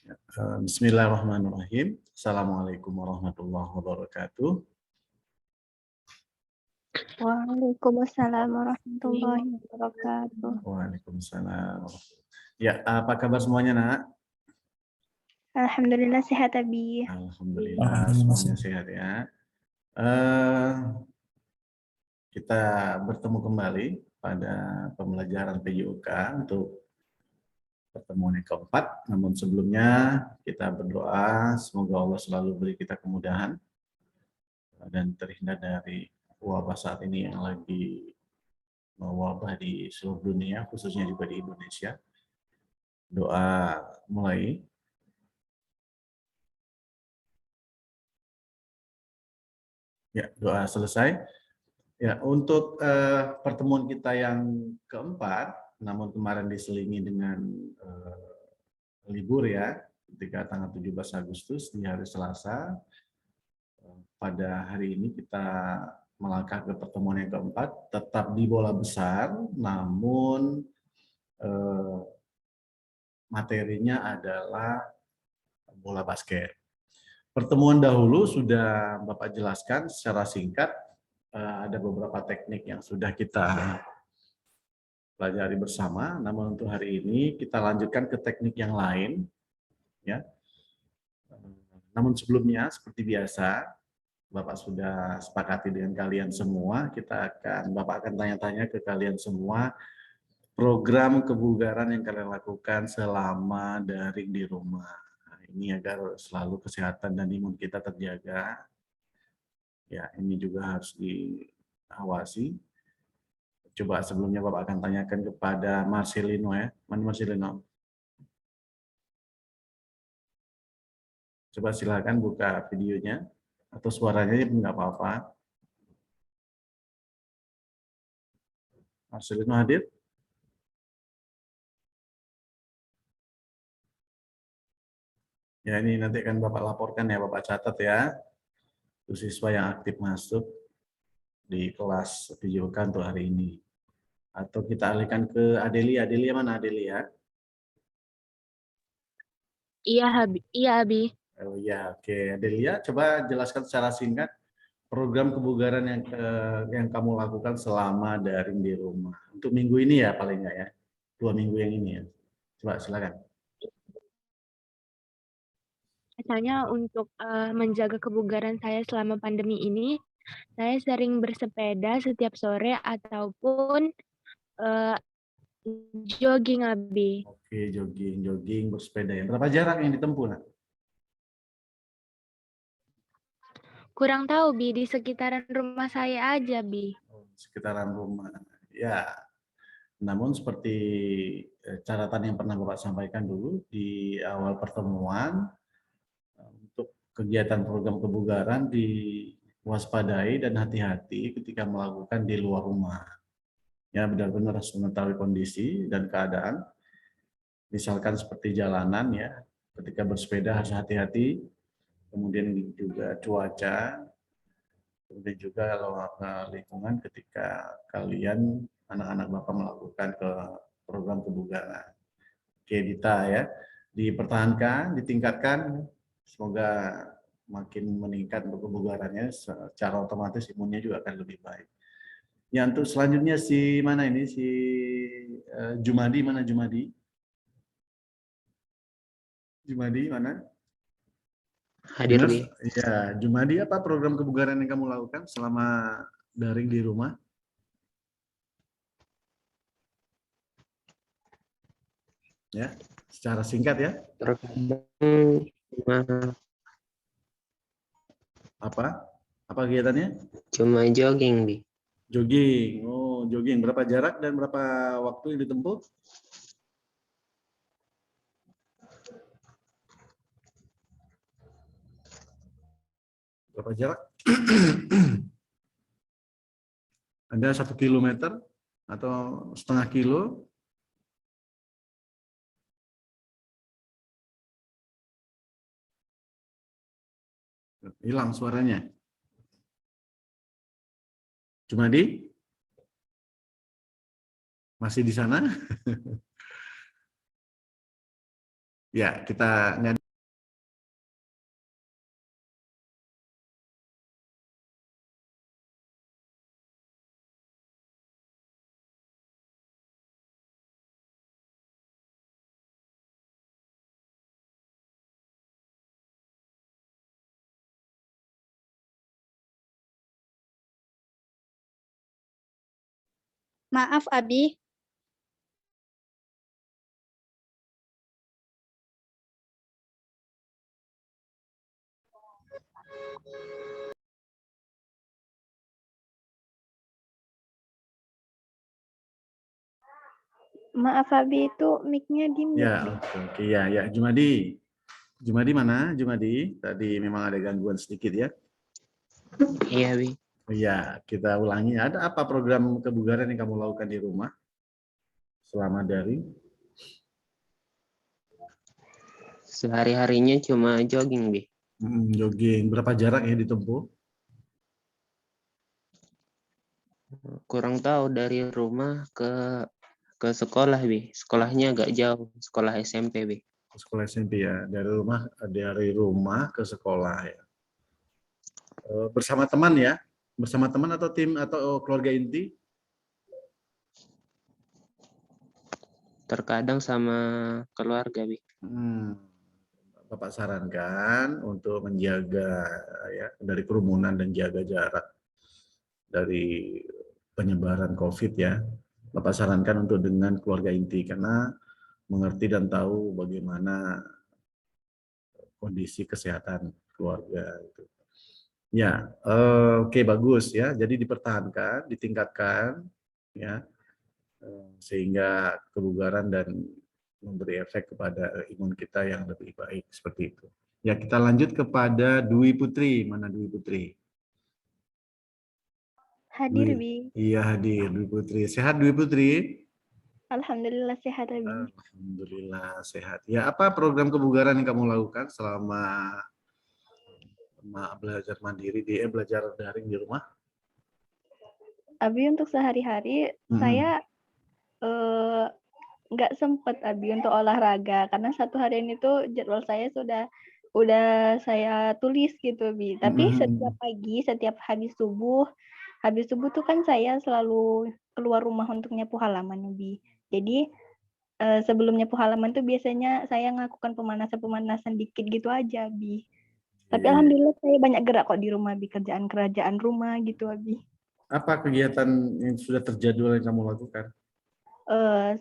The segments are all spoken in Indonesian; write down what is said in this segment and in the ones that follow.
Bismillahirrahmanirrahim. Assalamualaikum warahmatullahi wabarakatuh. Waalaikumsalam warahmatullahi wabarakatuh. Waalaikumsalam. Ya, apa kabar semuanya, Nak? Alhamdulillah sehat, Abi. Alhamdulillah semuanya sehat ya. Kita bertemu kembali pada pembelajaran PJOK untuk pertemuan yang keempat. Namun sebelumnya kita berdoa semoga Allah selalu beri kita kemudahan dan terhindar dari wabah saat ini yang lagi mewabah di seluruh dunia, khususnya juga di Indonesia. Doa mulai. Ya, doa selesai. Ya, untuk pertemuan kita yang keempat, namun kemarin diselingi dengan libur ya, ketika tanggal 17 Agustus di hari Selasa. Pada hari ini kita melangkah ke pertemuan yang keempat, tetap di bola besar, namun materinya adalah bola basket. Pertemuan dahulu sudah Bapak jelaskan secara singkat, ada beberapa teknik yang sudah kita pelajari bersama, namun untuk hari ini kita lanjutkan ke teknik yang lain. Ya. Namun sebelumnya, seperti biasa, Bapak sudah sepakati dengan kalian semua, Bapak akan tanya-tanya ke kalian semua, program kebugaran yang kalian lakukan selama daring di rumah. Nah, ini agar selalu kesehatan dan imun kita terjaga. Ya, ini juga harus diawasi. Coba sebelumnya Bapak akan tanyakan kepada Marcelino ya. Mana Marcelino? Coba silakan buka videonya atau suaranya nggak apa-apa. Marcelino hadir? Ya, ini nanti akan Bapak laporkan ya, Bapak catat ya. Untuk siswa yang aktif masuk di kelas PJOK untuk hari ini. Atau kita alihkan ke Adelia. Adelia mana Adelia? Iya, Abi. Oh ya, oke. Adelia, coba jelaskan secara singkat program kebugaran yang kamu lakukan selama daring di rumah. Untuk minggu ini ya paling nggak ya. 2 minggu yang ini ya. Coba silakan. Misalnya untuk menjaga kebugaran saya selama pandemi ini, saya sering bersepeda setiap sore ataupun jogging, Abi. Oke, jogging, bersepeda ya. Berapa jarak yang ditempuh, Nak? Kurang tahu, Bi, di sekitaran rumah saya aja, Bi. Sekitaran rumah. Ya, namun seperti catatan yang pernah Bapak sampaikan dulu di awal pertemuan, untuk kegiatan program kebugaran diwaspadai dan hati-hati ketika melakukan di luar rumah. Ya, benar-benar harus mengetahui kondisi dan keadaan. Misalkan seperti jalanan ya, ketika bersepeda harus hati-hati. Kemudian juga cuaca, kemudian juga kalau lingkungan ketika kalian anak-anak Bapak melakukan ke program kebugaran. Oke, Dita ya, dipertahankan, ditingkatkan, semoga makin meningkat untuk kebugarannya, secara otomatis imunnya juga akan lebih baik. Ya, untuk selanjutnya si mana ini, si Jumadi, mana Jumadi? Jumadi mana? Hadir, Bi. Ya, Jumadi, apa program kebugaran yang kamu lakukan selama daring di rumah? Ya, secara singkat ya. Apa kegiatannya? Cuma jogging, Bi. Jogging. Oh, jogging. Berapa jarak dan berapa waktu yang ditempuh? Berapa jarak? Ada 1 kilometer atau setengah kilo? Hilang suaranya. Jumadi? Masih di sana? Ya, kita Maaf, Abi. Maaf Abi, itu mic-nya di mute. ya, oke, ya, Jumadi. Jumadi mana? Jumadi, tadi memang ada gangguan sedikit ya. Iya, Bi. Ya, kita ulangi. Ada apa program kebugaran yang kamu lakukan di rumah selama daring? Sehari-harinya cuma jogging, Bi. Jogging. Berapa jarak ya ditempuh? Kurang tahu dari rumah ke sekolah, Bi. Sekolahnya agak jauh, sekolah SMP, Bi. Sekolah SMP ya, dari rumah ke sekolah ya. Bersama teman ya? Bersama teman atau tim atau keluarga inti? Terkadang sama keluarga, Bi. Bapak sarankan untuk menjaga ya dari kerumunan dan jaga jarak dari penyebaran COVID ya. Bapak sarankan untuk dengan keluarga inti karena mengerti dan tahu bagaimana kondisi kesehatan keluarga itu. Ya, oke, bagus ya. Jadi dipertahankan, ditingkatkan ya sehingga kebugaran dan memberi efek kepada imun kita yang lebih baik seperti itu. Ya, kita lanjut kepada Dwi Putri. Mana Dwi Putri? Hadir, Bi. Iya, hadir Dwi Putri. Sehat Dwi Putri? Alhamdulillah sehat, Abi. Alhamdulillah sehat. Ya, apa program kebugaran yang kamu lakukan selama belajar mandiri belajar daring di rumah? Abi untuk sehari-hari saya nggak sempat Abi untuk olahraga karena satu harian itu jadwal saya udah saya tulis gitu Bi. Tapi setiap pagi, setiap habis subuh tuh kan saya selalu keluar rumah untuk nyapu halaman Bi. Jadi sebelum nyapu halaman tuh biasanya saya melakukan pemanasan dikit gitu aja Bi. Tapi alhamdulillah saya banyak gerak kok di rumah Bi, kerjaan rumah gitu Abi. Apa kegiatan yang sudah terjadwal yang kamu lakukan?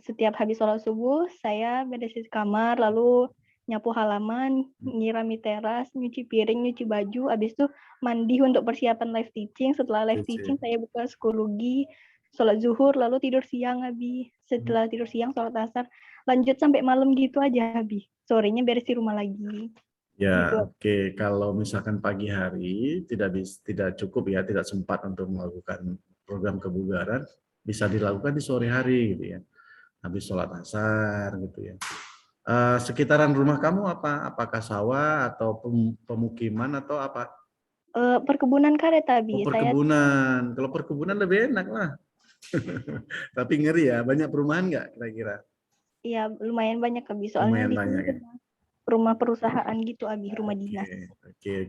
Setiap habis sholat subuh, saya beresin kamar, lalu nyapu halaman, nyirami teras, nyuci piring, nyuci baju, habis itu mandi untuk persiapan live teaching. Setelah live teaching, saya buka psikologi, sholat zuhur, lalu tidur siang, Abi. Setelah tidur siang, sholat asar, lanjut sampai malam gitu aja, Abi. Sorenya beresin rumah lagi. Ya, Gitu. oke. Kalau misalkan pagi hari tidak cukup ya, tidak sempat untuk melakukan program kebugaran, bisa dilakukan di sore hari gitu ya. Habis sholat asar gitu ya. Sekitaran rumah kamu apa? Apakah sawah atau pemukiman atau apa? Perkebunan karet, Abi. Oh, perkebunan. Kalau perkebunan lebih enak lah. Tapi ngeri ya, banyak perumahan nggak kira-kira? Iya, lumayan banyak, Abi. Soalnya Lumayan di sini banyak ya. rumah perusahaan gitu, Abi, rumah dinas. Oke.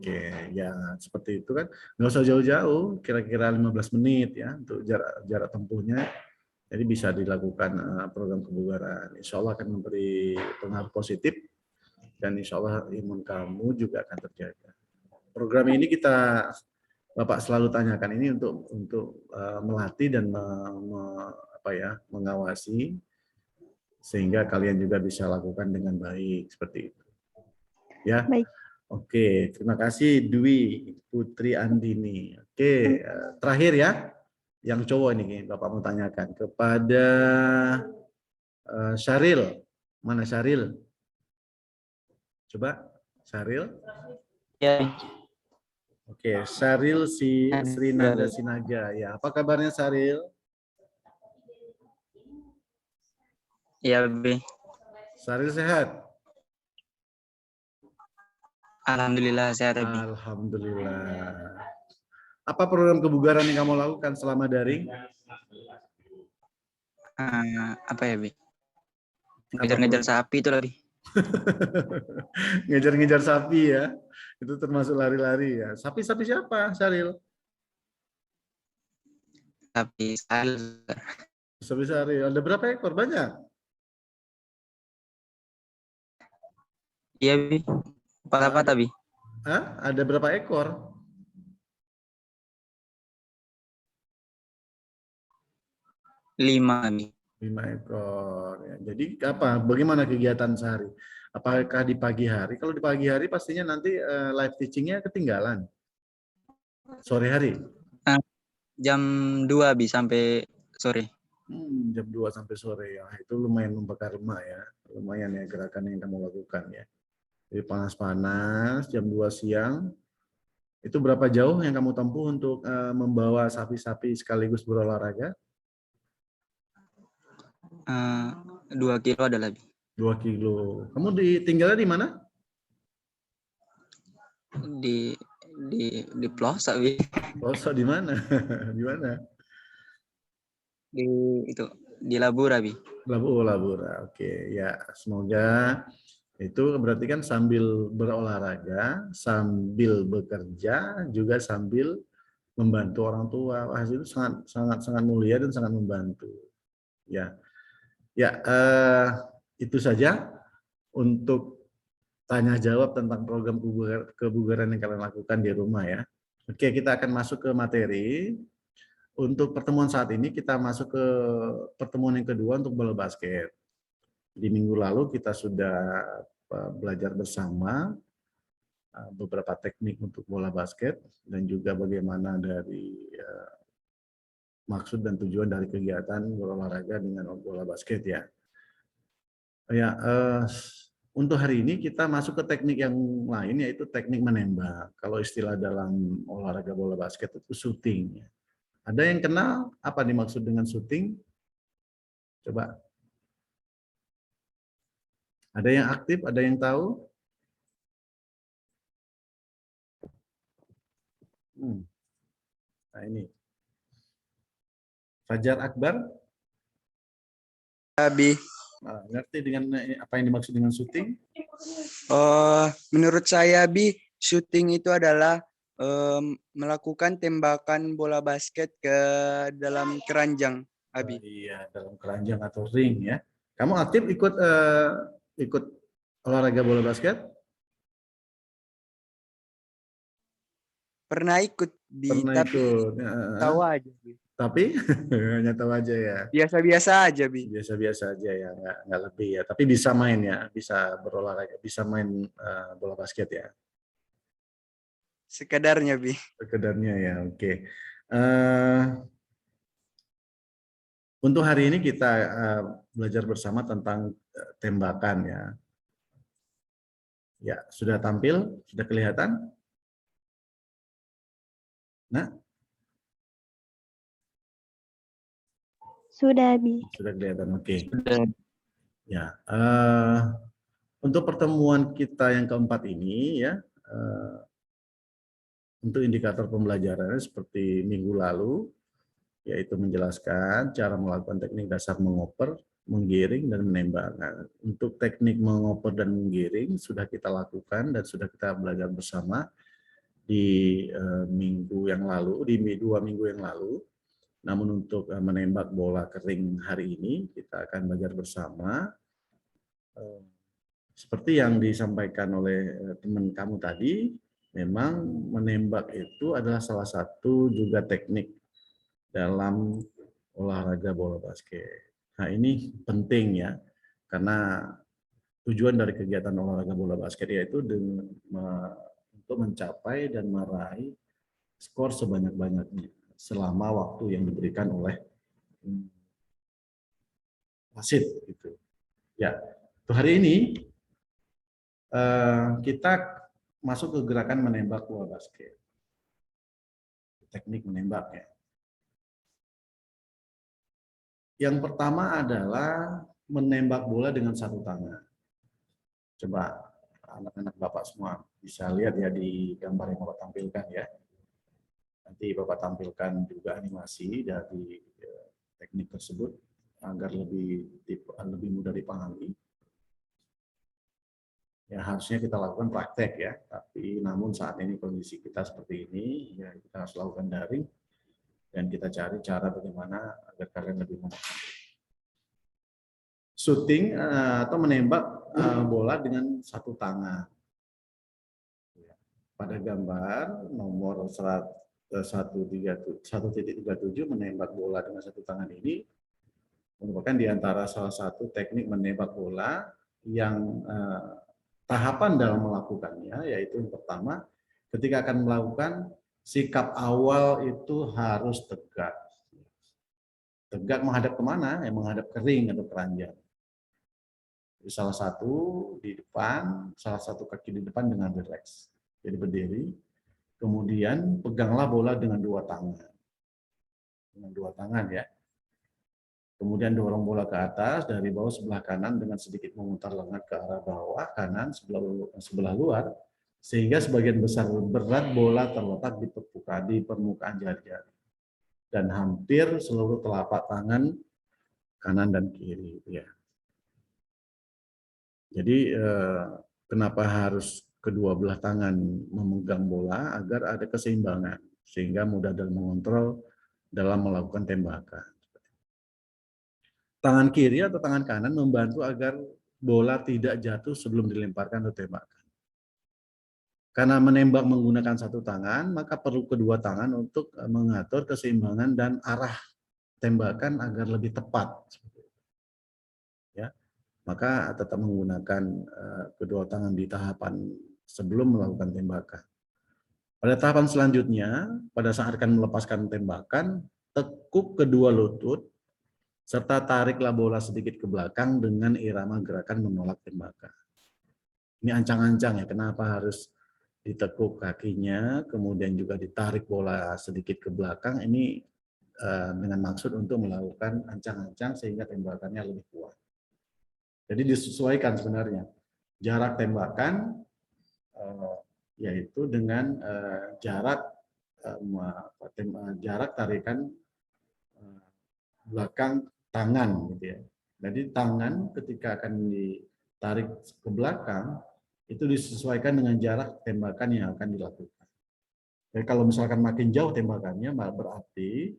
Ya, seperti itu kan. Nggak usah jauh-jauh, kira-kira 15 menit ya untuk jarak tempuhnya. Jadi bisa dilakukan program kebugaran. Insya Allah akan memberi pengaruh positif dan insya Allah imun kamu juga akan terjaga. Program ini Bapak selalu tanyakan ini untuk melatih dan mengawasi sehingga kalian juga bisa lakukan dengan baik seperti itu. Ya. Baik. Oke, terima kasih Dwi Putri Andini. Oke, terakhir ya, yang cowok ini Bapak mau tanyakan kepada Syaril. Mana Syaril? Coba, Syaril. Ya. Oke, Syaril Srinanda Sinaga. Ya, apa kabarnya Syaril? Ya, Bi. Syaril sehat? Alhamdulillah sehat, Bi. Alhamdulillah. Apa program kebugaran yang kamu lakukan selama daring? Apa ya, Bi? Ngejar-ngejar sapi itu, Bi. Ngejar-ngejar sapi ya. Itu termasuk lari-lari ya. Sapi-sapi siapa, Syaril? Tapi Sapi Syaril. Ada berapa ekor? Banyak? iya Bi. Apa-apa Bi? Hah? Ada berapa ekor? 5 Bi. 5 ekor. Ya. Jadi apa? Bagaimana kegiatan sehari? Apakah di pagi hari? Kalau di pagi hari pastinya nanti live teachingnya ketinggalan. Sore hari? Jam 2 Bi sampai sore. Jam 2 sampai sore ya. Itu lumayan membakar lemak ya. Lumayan ya gerakan yang kamu lakukan ya. Jadi panas-panas, jam 2 siang. Itu berapa jauh yang kamu tempuh untuk membawa sapi-sapi sekaligus berolahraga? 2 kilo adalah Bi. 2 kilo. Kamu tinggalnya di mana? Di pelosok Bi. Pelosok di mana? Di mana? Di Labura Bi. Labura. Oke, ya semoga itu berarti kan sambil berolahraga, sambil bekerja, juga sambil membantu orang tua. Wah, itu sangat mulia dan sangat membantu. Ya, ya itu saja untuk tanya jawab tentang program kebugaran yang kalian lakukan di rumah ya. Oke, kita akan masuk ke materi. Untuk pertemuan saat ini kita masuk ke pertemuan yang kedua untuk bola basket. Di minggu lalu kita sudah belajar bersama beberapa teknik untuk bola basket dan juga bagaimana dari maksud dan tujuan dari kegiatan berolahraga dengan bola basket ya. Ya, untuk hari ini kita masuk ke teknik yang lain yaitu teknik menembak. Kalau istilah dalam olahraga bola basket itu shooting. Ada yang kenal apa dimaksud dengan shooting? Coba. Ada yang aktif, ada yang tahu? Nah ini. Fajar Akbar? Abi, Ngerti dengan apa yang dimaksud dengan shooting? menurut saya Abi, shooting itu adalah melakukan tembakan bola basket ke dalam keranjang, Abi. Iya, dalam keranjang atau ring ya. Kamu aktif ikut olahraga bola basket? Pernah ikut Pernah tapi ikut. tahu aja, Abi. Tapi hanya tahu aja ya. Biasa-biasa aja, Bi. Biasa-biasa aja ya, nggak lebih ya. Tapi bisa main ya, bisa berolahraga, bisa main bola basket ya. Sekedarnya, Bi. Sekedarnya ya, oke. Untuk hari ini kita belajar bersama tentang tembakan ya. Ya, sudah tampil, sudah kelihatan? Nah, Sudah, Bi. sudah kelihatan, oke. Sudah. Ya, untuk pertemuan kita yang keempat ini ya, untuk indikator pembelajarannya seperti minggu lalu, yaitu menjelaskan cara melakukan teknik dasar mengoper, menggiring, dan menembak. Nah, untuk teknik mengoper dan menggiring sudah kita lakukan dan sudah kita belajar bersama di minggu yang lalu, di 2 minggu yang lalu. Namun untuk menembak bola kering hari ini, kita akan belajar bersama. Seperti yang disampaikan oleh teman kamu tadi, memang menembak itu adalah salah satu juga teknik dalam olahraga bola basket. Nah ini penting ya, karena tujuan dari kegiatan olahraga bola basket yaitu untuk mencapai dan meraih skor sebanyak-banyaknya selama waktu yang diberikan oleh wasit. Gitu. Ya, untuk hari ini kita masuk ke gerakan menembak bola basket. Teknik menembak ya. Yang pertama adalah menembak bola dengan satu tangan. Coba anak-anak Bapak semua bisa lihat ya di gambar yang Bapak tampilkan ya. Nanti Bapak tampilkan juga animasi dari teknik tersebut agar lebih mudah dipahami. Ya, harusnya kita lakukan praktek ya, tapi namun saat ini kondisi kita seperti ini, ya kita harus lakukan daring dan kita cari cara bagaimana agar kalian lebih mudah. Shooting atau menembak bola dengan satu tangan. Pada gambar nomor 1.37 menembak bola dengan satu tangan ini merupakan di antara salah satu teknik menembak bola yang tahapan dalam melakukannya, yaitu yang pertama, ketika akan melakukan sikap awal itu harus tegak. Tegak menghadap kemana? Ya, menghadap ke ring atau keranjang. Jadi salah satu di depan, salah satu kaki di depan dengan rileks. Jadi berdiri, kemudian peganglah bola dengan dua tangan. Dengan dua tangan ya. Kemudian dorong bola ke atas dari bawah sebelah kanan dengan sedikit memutar lengan ke arah bawah kanan sebelah luar, sehingga sebagian besar berat bola terletak di permukaan jari-jari dan hampir seluruh telapak tangan kanan dan kiri. Ya. Jadi kenapa harus kedua belah tangan memegang bola agar ada keseimbangan sehingga mudah dalam mengontrol dalam melakukan tembakan. Tangan kiri atau tangan kanan membantu agar bola tidak jatuh sebelum dilemparkan atau tembakan. Karena menembak menggunakan satu tangan, maka perlu kedua tangan untuk mengatur keseimbangan dan arah tembakan agar lebih tepat. Ya, maka tetap menggunakan kedua tangan di tahapan sebelum melakukan tembakan. Pada tahapan selanjutnya, pada saat akan melepaskan tembakan, tekuk kedua lutut serta tariklah bola sedikit ke belakang dengan irama gerakan menolak tembakan. Ini ancang-ancang ya, kenapa harus ditekuk kakinya, kemudian juga ditarik bola sedikit ke belakang, ini dengan maksud untuk melakukan ancang-ancang sehingga tembakannya lebih kuat. Jadi disesuaikan sebenarnya jarak tembakan, yaitu dengan jarak tarikan belakang tangan gitu ya. Jadi tangan ketika akan ditarik ke belakang itu disesuaikan dengan jarak tembakan yang akan dilakukan. Jadi kalau misalkan makin jauh tembakannya berarti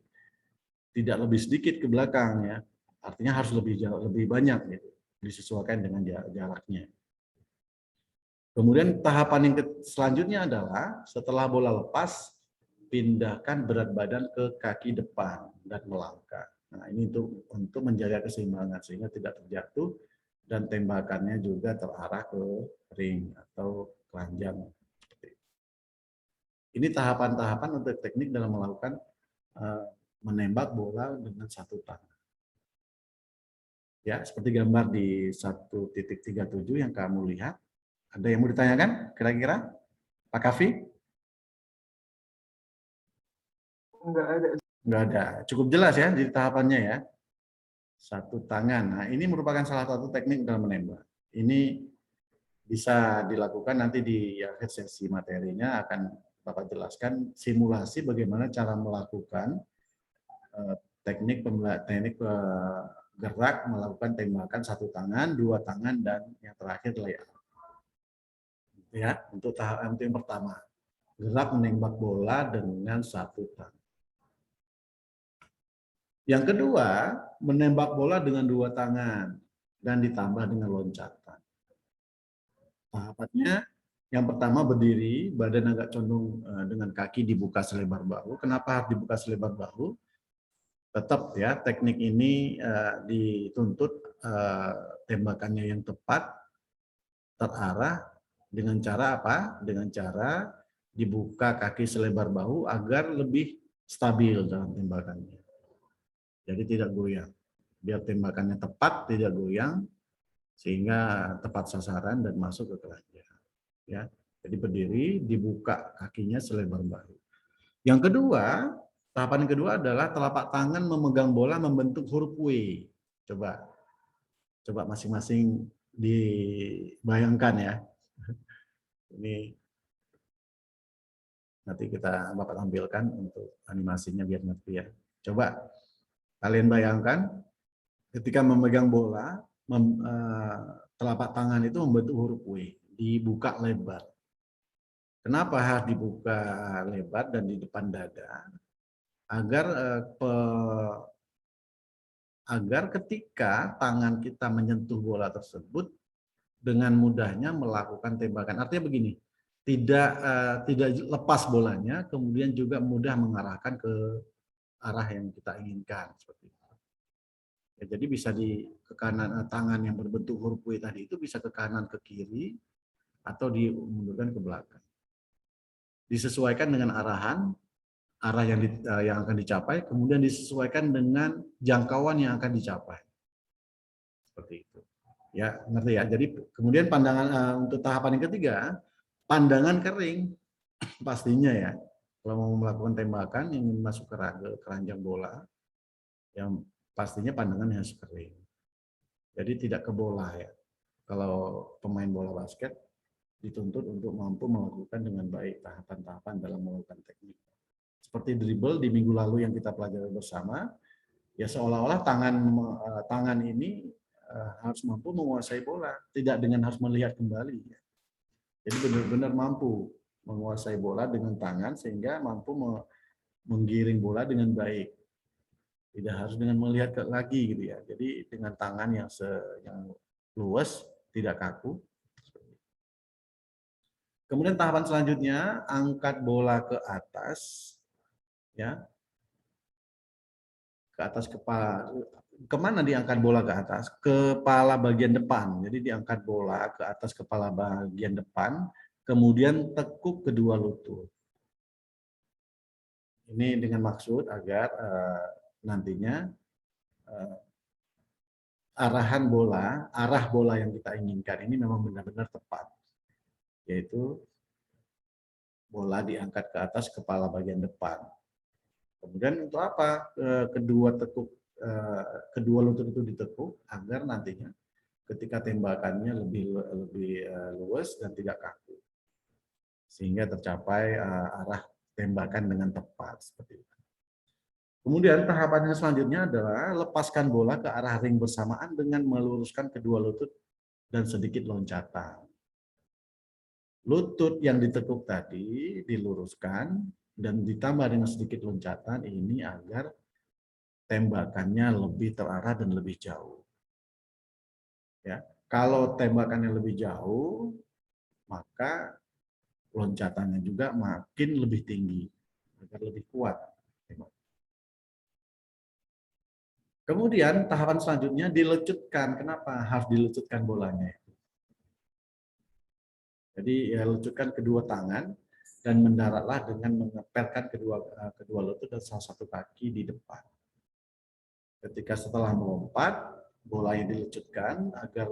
tidak lebih sedikit ke belakang ya. Artinya harus lebih banyak gitu. Disesuaikan dengan jaraknya. Kemudian tahapan yang selanjutnya adalah setelah bola lepas pindahkan berat badan ke kaki depan dan melangkah. Nah, ini untuk menjaga keseimbangan sehingga tidak terjatuh dan tembakannya juga terarah ke ring atau keranjang. Ini tahapan-tahapan untuk teknik dalam melakukan menembak bola dengan satu tangan. Ya, seperti gambar di 1.37 yang kamu lihat. Ada yang mau ditanyakan kira-kira? Pak Kafi? Enggak ada. Enggak ada. Cukup jelas ya di tahapannya ya. Satu tangan. Nah, ini merupakan salah satu teknik dalam menembak. Ini bisa dilakukan nanti di akhir sesi materinya akan Bapak jelaskan simulasi bagaimana cara melakukan teknik gerak melakukan tembakan satu tangan, dua tangan, dan yang terakhir layout. Ya, untuk tahap yang pertama, gerak menembak bola dengan satu tangan. Yang kedua, menembak bola dengan dua tangan dan ditambah dengan loncatan. Tahapannya, yang pertama berdiri, badan agak condong dengan kaki dibuka selebar bahu. Kenapa harus dibuka selebar bahu? Tetap ya, teknik ini dituntut tembakannya yang tepat, terarah dengan cara apa? Dengan cara dibuka kaki selebar bahu agar lebih stabil dalam tembakannya. Jadi tidak goyang. Biar tembakannya tepat, tidak goyang, sehingga tepat sasaran dan masuk ke keranjang. Ya, jadi berdiri, dibuka kakinya selebar bahu. Yang kedua, tahapan yang kedua adalah telapak tangan memegang bola membentuk huruf W. Coba masing-masing dibayangkan ya. Ini nanti Bapak tampilkan untuk animasinya biar ngerti ya. Coba kalian bayangkan ketika memegang bola, telapak tangan itu membentuk huruf W. dibuka lebar. Kenapa harus dibuka lebar dan di depan dada? Agar ketika tangan kita menyentuh bola tersebut dengan mudahnya melakukan tembakan. Artinya begini, tidak lepas bolanya, kemudian juga mudah mengarahkan ke arah yang kita inginkan seperti itu. Ya, jadi bisa ke kanan, tangan yang berbentuk huruf W tadi itu bisa ke kanan, ke kiri, atau dimundurkan ke belakang. Disesuaikan dengan arah yang akan dicapai, kemudian disesuaikan dengan jangkauan yang akan dicapai. Seperti itu. Ya, ngerti ya. Jadi kemudian pandangan untuk tahapan yang ketiga, pandangan kering pastinya ya. Kalau mau melakukan tembakan ingin masuk ke keranjang bola, yang pastinya pandangan harus kering. Jadi tidak ke bola ya. Kalau pemain bola basket dituntut untuk mampu melakukan dengan baik tahapan-tahapan dalam melakukan teknik. Seperti dribble di minggu lalu yang kita pelajari bersama, ya seolah-olah tangan ini harus mampu menguasai bola, tidak dengan harus melihat kembali. Jadi benar-benar mampu menguasai bola dengan tangan sehingga mampu menggiring bola dengan baik. Tidak harus dengan melihat lagi gitu ya. Jadi dengan tangan yang luas, tidak kaku. Kemudian tahapan selanjutnya angkat bola ke atas, ya, ke atas kepala. Kemana diangkat bola ke atas? Kepala bagian depan. Jadi diangkat bola ke atas kepala bagian depan, kemudian tekuk kedua lutut. Ini dengan maksud agar nantinya arah bola yang kita inginkan ini memang benar-benar tepat, yaitu bola diangkat ke atas kepala bagian depan. Kemudian untuk apa? Kedua lutut itu ditekuk agar nantinya ketika tembakannya lebih luas dan tidak kaku, sehingga tercapai arah tembakan dengan tepat seperti itu. Kemudian tahapan yang selanjutnya adalah lepaskan bola ke arah ring bersamaan dengan meluruskan kedua lutut dan sedikit loncatan. Lutut yang ditekuk tadi diluruskan dan ditambah dengan sedikit loncatan ini agar tembakannya lebih terarah dan lebih jauh. Ya, kalau tembakannya lebih jauh, maka loncatannya juga makin lebih tinggi agar lebih kuat. Kemudian tahapan selanjutnya dilecutkan. Kenapa harus dilecutkan bolanya? Jadi ya lucutkan kedua tangan dan mendaratlah dengan mengepelkan kedua lutut dan salah satu kaki di depan. Ketika setelah melompat, bolanya dilecutkan agar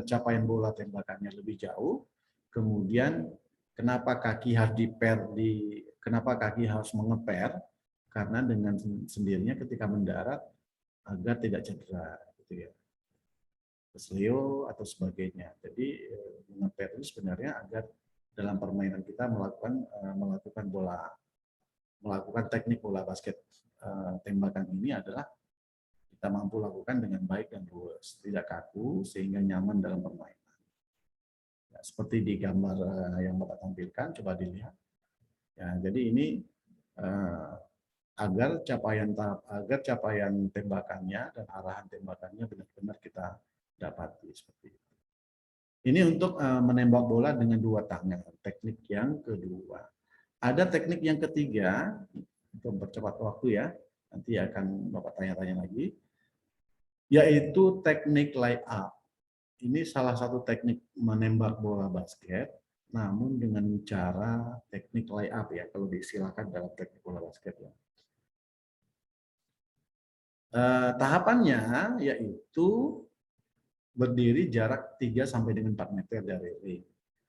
capaian bola tembakannya lebih jauh. Kemudian kenapa kaki harus mengeper? Karena dengan sendirinya ketika mendarat agar tidak cedera, gitu ya, kesleo atau sebagainya. Jadi mengeper ini sebenarnya agar dalam permainan kita melakukan teknik bola basket tembakan ini adalah kita mampu lakukan dengan baik dan luas, tidak kaku sehingga nyaman dalam permainan. Ya, seperti di gambar yang Bapak tampilkan, coba dilihat. Ya, jadi ini agar capaian tembakannya dan arahan tembakannya benar-benar kita dapati seperti itu. Ini untuk menembak bola dengan dua tangan, teknik yang kedua. Ada teknik yang ketiga, untuk mempercepat waktu ya, nanti akan Bapak tanya-tanya lagi, yaitu teknik layup. Ini salah satu teknik menembak bola basket, namun dengan cara teknik layup ya, kalau diistilahkan dalam teknik bola basket ya. Tahapannya yaitu berdiri jarak 3 sampai dengan 4 meter dari ring.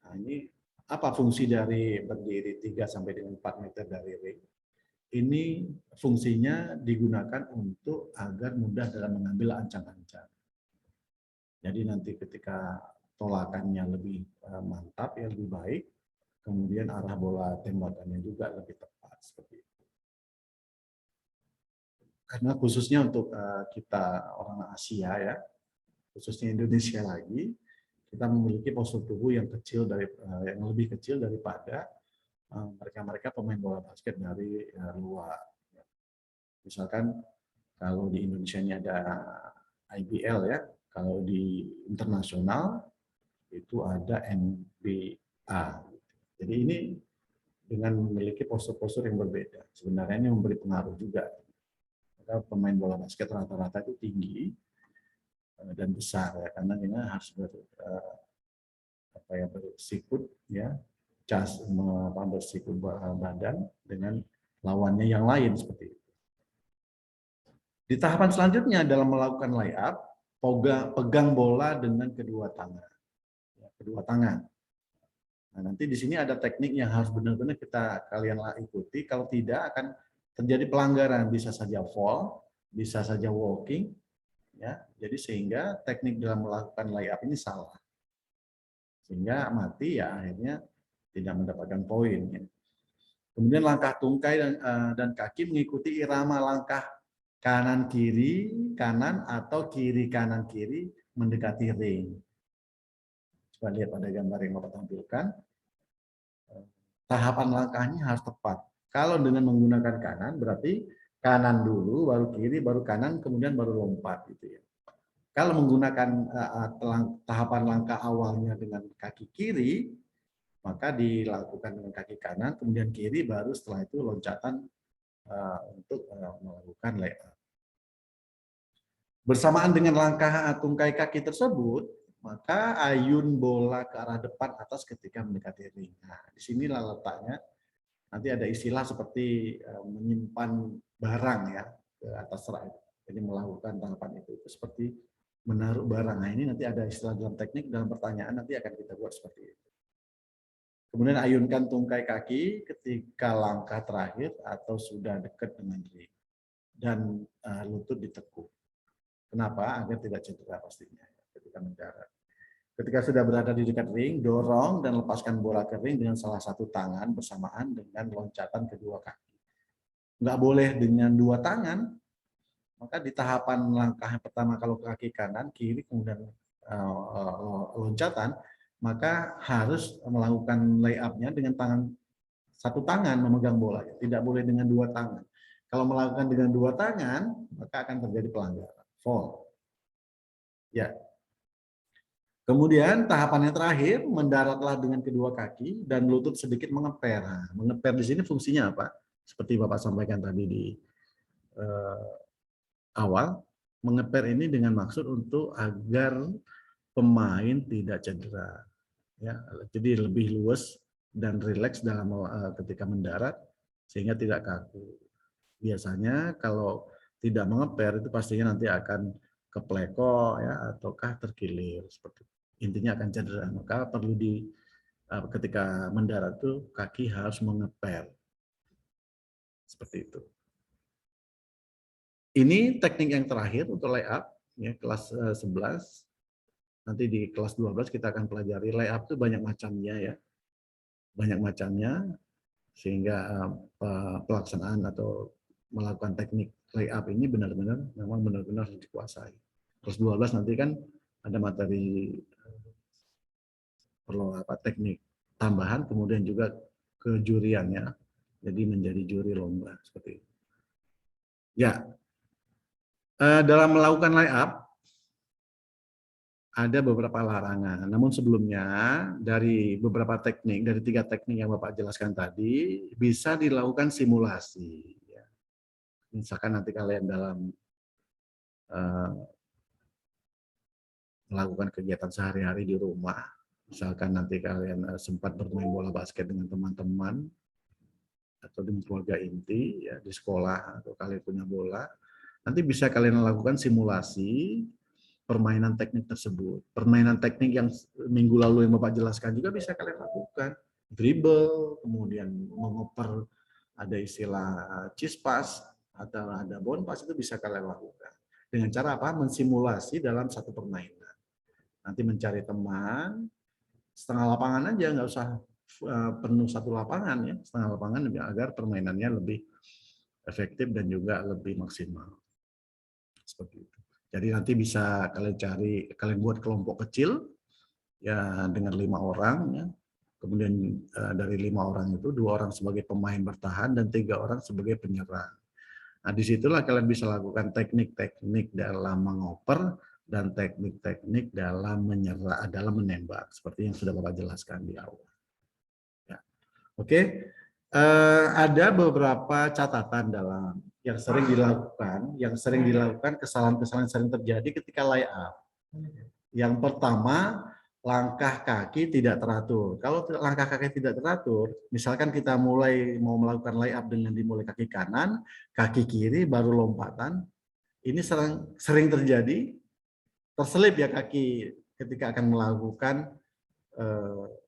Nah, ini apa fungsi dari berdiri 3 sampai dengan 4 meter dari ring? Ini fungsinya digunakan untuk agar mudah dalam mengambil ancang-ancang. Jadi nanti ketika tolakannya lebih mantap ya, lebih baik, kemudian arah bola tembakannya juga lebih tepat seperti itu. Karena khususnya untuk kita orang Asia ya, khususnya Indonesia lagi, kita memiliki postur tubuh yang kecil yang lebih kecil daripada mereka-mereka pemain bola basket dari luar. Misalkan kalau di Indonesia ini ada IBL ya, kalau di internasional itu ada NBA. Jadi ini dengan memiliki postur-postur yang berbeda, sebenarnya ini memberi pengaruh juga. Maka pemain bola basket rata-rata itu tinggi dan besar ya, karena dia harus bersikut ya, bersikut badan dengan lawannya yang lain seperti itu. Di tahapan selanjutnya dalam melakukan layup, pegang bola dengan kedua tangan. Ya, kedua tangan. Nah, nanti di sini ada teknik yang harus benar-benar kalian ikuti. Kalau tidak akan terjadi pelanggaran, bisa saja fall, bisa saja walking, ya. Jadi sehingga teknik dalam melakukan layup ini salah, sehingga mati ya akhirnya tidak mendapatkan poin. Ya. Kemudian langkah tungkai dan kaki mengikuti irama langkah kanan kiri kanan atau kiri kanan kiri mendekati ring. Coba lihat pada gambar yang Bapak tampilkan. Tahapan langkahnya harus tepat. Kalau dengan menggunakan kanan berarti kanan dulu, baru kiri, baru kanan, kemudian baru lompat gitu ya. Kalau menggunakan tahapan langkah awalnya dengan kaki kiri, maka dilakukan dengan kaki kanan, kemudian kiri, baru setelah itu loncatan untuk melakukan layup. Bersamaan dengan langkah tungkai kaki tersebut, maka ayun bola ke arah depan atas ketika mendekati ring. Nah, disinilah letaknya. Nanti ada istilah seperti menyimpan barang ya ke atas ring. Jadi melakukan tahapan itu seperti menaruh barang. Nah, ini nanti ada istilah dalam teknik, dalam pertanyaan nanti akan kita buat seperti itu. Kemudian ayunkan tungkai kaki ketika langkah terakhir atau sudah dekat dengan ring. Dan lutut ditekuk. Kenapa? Agar tidak cedera pastinya ketika mendarat. Ketika sudah berada di dekat ring, dorong dan lepaskan bola ke ring dengan salah satu tangan bersamaan dengan loncatan kedua kaki. Nggak boleh dengan dua tangan, maka di tahapan langkah yang pertama kalau kaki kanan, kiri, kemudian loncatan, maka harus melakukan layup-nya dengan satu tangan memegang bola. Tidak boleh dengan dua tangan. Kalau melakukan dengan dua tangan, maka akan terjadi pelanggaran. Fall. Ya. Kemudian tahapan yang terakhir, mendaratlah dengan kedua kaki dan lutut sedikit mengeper. Nah, mengeper di sini fungsinya apa? Seperti Bapak sampaikan tadi di awal, mengeper ini dengan maksud untuk agar pemain tidak cedera. Ya, jadi lebih luas dan rileks dalam ketika mendarat sehingga tidak kaku. Biasanya kalau tidak mengeper itu pastinya nanti akan kepleko ya ataukah terkilir seperti itu. Intinya akan cedera, maka perlu ketika mendarat itu kaki harus mengeper seperti itu. Ini teknik yang terakhir untuk layup ya, kelas 11. Nanti di kelas 12 kita akan pelajari layup itu banyak macamnya ya, banyak macamnya sehingga pelaksanaan atau melakukan teknik layup ini memang benar-benar harus dikuasai. Kelas 12 nanti kan ada materi perlu teknik tambahan, kemudian juga kejuriannya, jadi menjadi juri lomba seperti itu. Ya, dalam melakukan layup ada beberapa larangan. Namun sebelumnya dari beberapa teknik, dari 3 teknik yang Bapak jelaskan tadi, bisa dilakukan simulasi. Misalkan nanti kalian dalam melakukan kegiatan sehari-hari di rumah, misalkan nanti kalian sempat bermain bola basket dengan teman-teman atau di keluarga inti ya di sekolah atau kalian punya bola, nanti bisa kalian lakukan simulasi permainan teknik tersebut. Permainan teknik yang minggu lalu yang Bapak jelaskan juga bisa kalian lakukan. Dribble, kemudian mengoper, ada istilah cispas atau ada bonpas, itu bisa kalian lakukan. Dengan cara apa? Mensimulasi dalam satu permainan. Nanti mencari teman, setengah lapangan aja, nggak usah penuh satu lapangan ya, setengah lapangan agar permainannya lebih efektif dan juga lebih maksimal. Seperti itu. Jadi nanti bisa kalian buat kelompok kecil, ya dengan 5 orang ya. Kemudian dari 5 orang itu 2 orang sebagai pemain bertahan dan 3 orang sebagai penyerang. Nah, disitulah kalian bisa lakukan teknik-teknik dalam mengoper dan teknik-teknik dalam menyerang, dalam menembak, seperti yang sudah Bapak jelaskan di awal. Ya. Oke, ada beberapa catatan dalam yang sering dilakukan, kesalahan-kesalahan sering terjadi ketika layup. Yang pertama, langkah kaki tidak teratur. Kalau langkah kaki tidak teratur, misalkan kita mau melakukan layup dengan dimulai kaki kanan, kaki kiri baru lompatan, ini sering terjadi, terselip ya kaki ketika akan melakukan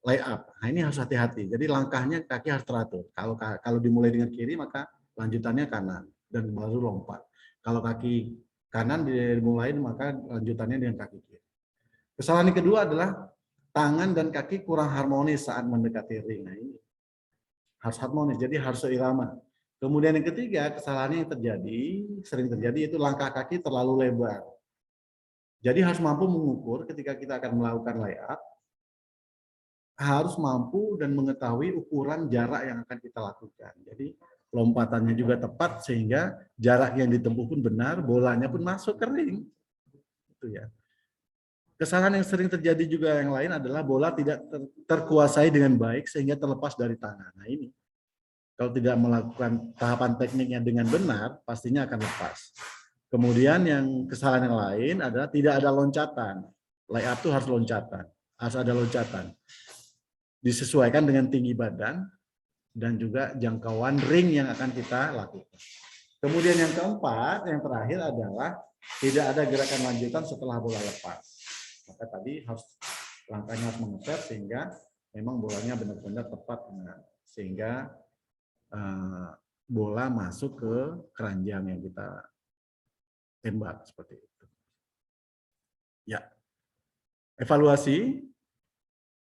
layup. Nah, ini harus hati-hati. Jadi langkahnya kaki harus teratur. Kalau dimulai dengan kiri, maka lanjutannya kanan dan baru lompat. Kalau kaki kanan dimulai, maka lanjutannya dengan kaki kiri. Kesalahan yang kedua adalah tangan dan kaki kurang harmonis saat mendekati ring. Nah, ini harus harmonis, jadi harus seirama. Kemudian yang ketiga, kesalahan yang sering terjadi itu langkah kaki terlalu lebar. Jadi harus mampu mengukur ketika kita akan melakukan layup, harus mampu dan mengetahui ukuran jarak yang akan kita lakukan. Jadi lompatannya juga tepat sehingga jarak yang ditempuh pun benar, bolanya pun masuk ke ring. Itu ya. Kesalahan yang sering terjadi juga yang lain adalah bola tidak terkuasai dengan baik sehingga terlepas dari tangan. Nah, ini kalau tidak melakukan tahapan tekniknya dengan benar, pastinya akan lepas. Kemudian yang kesalahan yang lain adalah tidak ada loncatan. Layup itu harus loncatan, harus ada loncatan. Disesuaikan dengan tinggi badan dan juga jangkauan ring yang akan kita lakukan. Kemudian yang keempat, yang terakhir adalah tidak ada gerakan lanjutan setelah bola lepas. Maka tadi langkahnya harus mengeser sehingga memang bolanya benar-benar tepat, sehingga bola masuk ke keranjang yang kita tembak seperti itu. Ya, evaluasi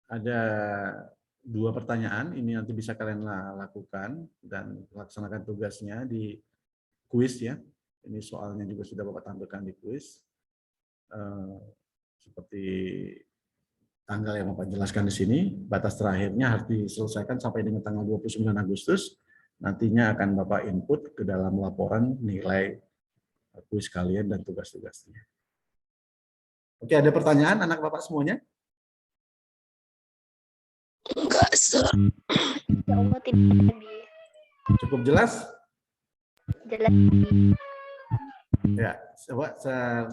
ada 2 pertanyaan. Ini nanti bisa kalian lakukan dan laksanakan tugasnya di kuis ya. Ini soalnya juga sudah Bapak tampilkan di kuis. Seperti tanggal yang Bapak jelaskan di sini, batas terakhirnya harus diselesaikan sampai dengan tanggal 29 Agustus. Nantinya akan Bapak input ke dalam laporan nilai kuis kalian dan tugas-tugasnya. Oke, ada pertanyaan anak Bapak semuanya? Enggak, Sir. Ya Allah, tidak lebih Cukup jelas? jelas. Ya, coba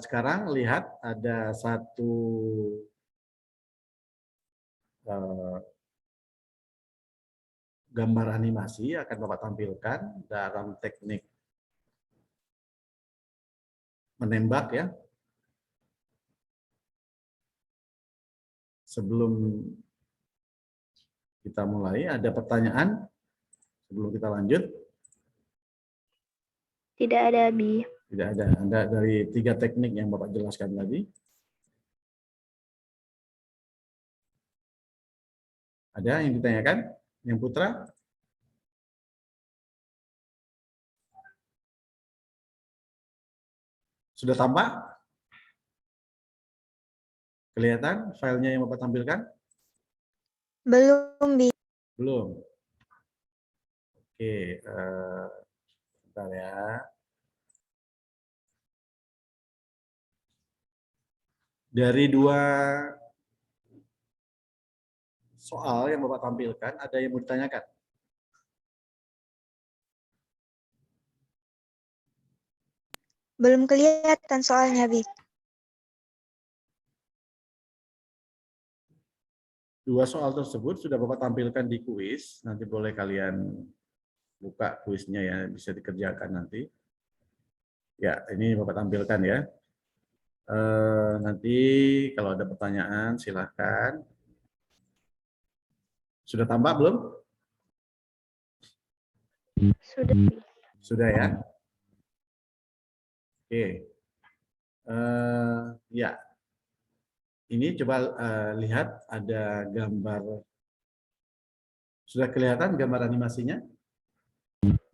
sekarang lihat ada satu gambar animasi akan Bapak tampilkan dalam teknik menembak ya. Sebelum kita mulai, ada pertanyaan sebelum kita lanjut? Tidak ada, Bi. Tidak ada. Ada dari 3 teknik yang Bapak jelaskan tadi. Ada yang ditanyakan? Yang Putra? Sudah tampak? Kelihatan filenya yang Bapak tampilkan? Belum, Bi. Belum. Oke, bentar ya. Dari 2 soal yang Bapak tampilkan, ada yang mau ditanyakan? Belum kelihatan soalnya, Bi. 2 soal tersebut sudah Bapak tampilkan di kuis. Nanti boleh kalian buka kuisnya ya, bisa dikerjakan nanti. Ya, ini Bapak tampilkan ya. Nanti kalau ada pertanyaan silahkan. Sudah tampak belum? Sudah, Bi. Sudah ya. Oke. Ya. Ini coba lihat ada gambar. Sudah kelihatan gambar animasinya?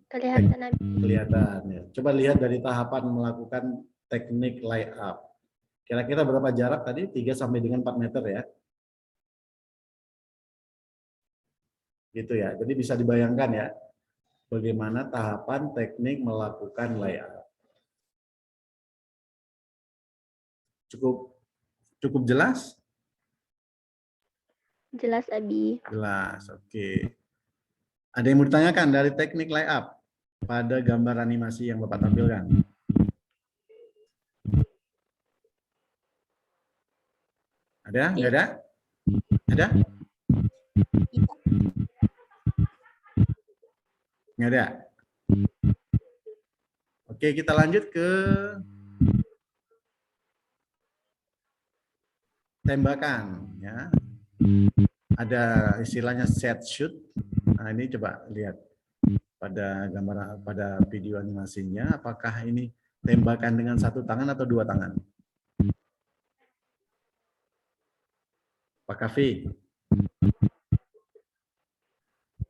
Kelihatan, Abi. Kelihatan ya. Coba lihat dari tahapan melakukan teknik layup. Kira-kira berapa jarak tadi? 3 sampai dengan 4 meter ya. Gitu ya. Jadi bisa dibayangkan ya bagaimana tahapan teknik melakukan layout. Cukup jelas? Jelas, Abi. Jelas. Oke. Ada yang mau ditanyakan dari teknik layout pada gambar animasi yang Bapak tampilkan? Ada? Nggak ada? Ada? Nggak ada? Oke, kita lanjut ke tembakan. Ya. Ada istilahnya set shoot. Nah, ini coba lihat pada gambar, pada video animasinya, apakah ini tembakan dengan satu tangan atau dua tangan? Pak Kavi,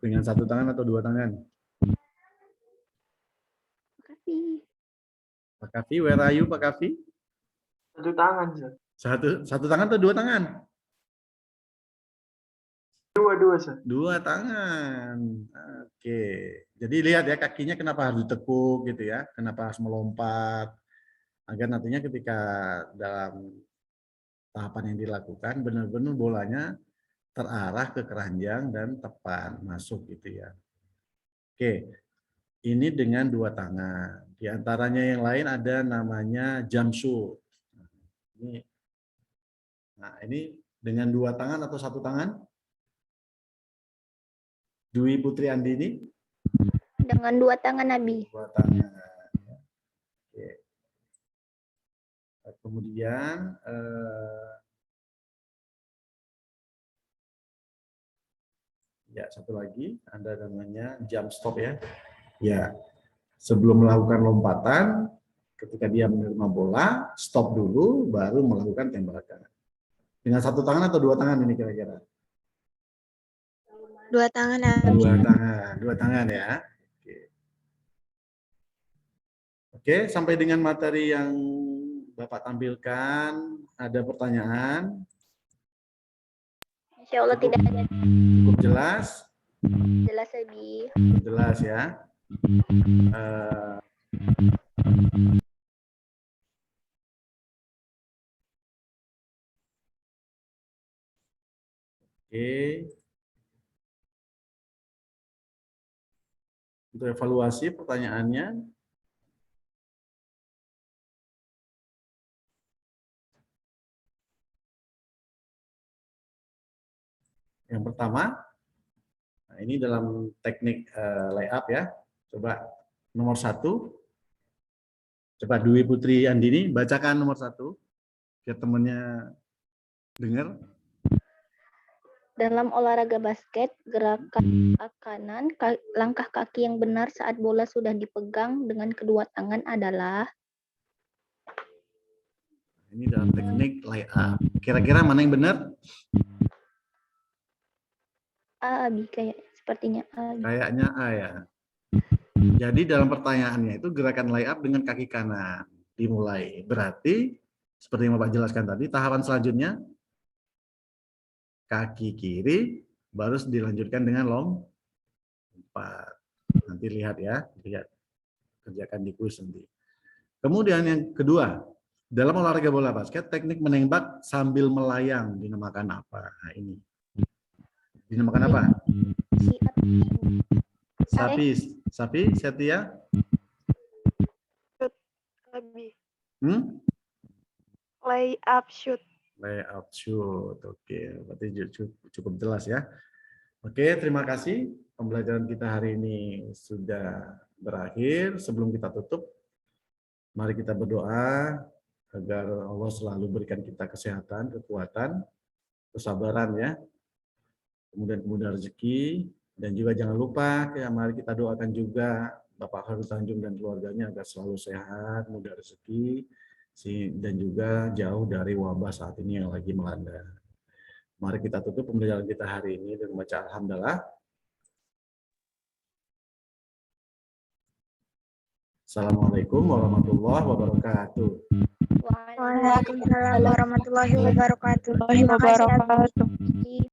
dengan satu tangan atau dua tangan? Makasih. Pak Kavi, where are you, Pak Kavi? Satu tangan, Sir. Satu tangan atau dua tangan? Dua, Sir. Dua tangan. Oke. Jadi lihat ya, kakinya kenapa harus ditekuk gitu ya, kenapa harus melompat, agar nantinya ketika dalam tahapan yang dilakukan benar-benar bolanya terarah ke keranjang dan tepat masuk gitu ya. Oke, ini dengan dua tangan. Di antaranya yang lain ada namanya jump shoot. Nah, ini dengan dua tangan atau satu tangan? Dwi Putri Andini? Dengan dua tangan, Abi. Dua tangan. Oke. Kemudian ya, satu lagi ada namanya jump stop ya. Ya, sebelum melakukan lompatan, ketika dia menerima bola, stop dulu, baru melakukan tembakan. Dengan satu tangan atau dua tangan ini kira-kira? Dua tangan, Abi. Dua tangan ya. Oke, sampai dengan materi yang Bapak tampilkan, ada pertanyaan? Insya Allah tidak ada. Cukup jelas? Jelas, Abi. Jelas ya. Oke. Untuk evaluasi pertanyaannya. Yang pertama, nah ini dalam teknik layup ya. Coba nomor 1. Coba Dwi Putri Andini bacakan nomor 1 biar temennya dengar. Dalam olahraga basket, gerakan kanan, langkah kaki yang benar saat bola sudah dipegang dengan kedua tangan adalah? Ini dalam teknik layup. Kira-kira mana yang benar? A, Abi, kayak sepertinya A. Kayaknya A ya. Jadi dalam pertanyaannya itu gerakan layup dengan kaki kanan dimulai. Berarti seperti yang Bapak jelaskan tadi, tahapan selanjutnya kaki kiri baru dilanjutkan dengan lompat. Nanti lihat ya, lihat kerjakan di kuis nanti. Kemudian yang kedua, dalam olahraga bola basket, teknik menembak sambil melayang dinamakan apa? Nah, ini dinamakan apa? Sapi, Setia? Abi. Layup shoot. Oke, berarti cukup jelas ya. Oke, terima kasih. Pembelajaran kita hari ini sudah berakhir. Sebelum kita tutup, mari kita berdoa agar Allah selalu berikan kita kesehatan, kekuatan, kesabaran ya. Kemudian rezeki, dan juga jangan lupa ya, mari kita doakan juga Bapak Khairul Tanjung dan keluarganya agar selalu sehat, mudah rezeki, dan juga jauh dari wabah saat ini yang lagi melanda. Mari kita tutup pembelajaran kita hari ini dengan membaca Alhamdulillah. Assalamualaikum warahmatullahi wabarakatuh. Waalaikumsalam warahmatullahi wabarakatuh.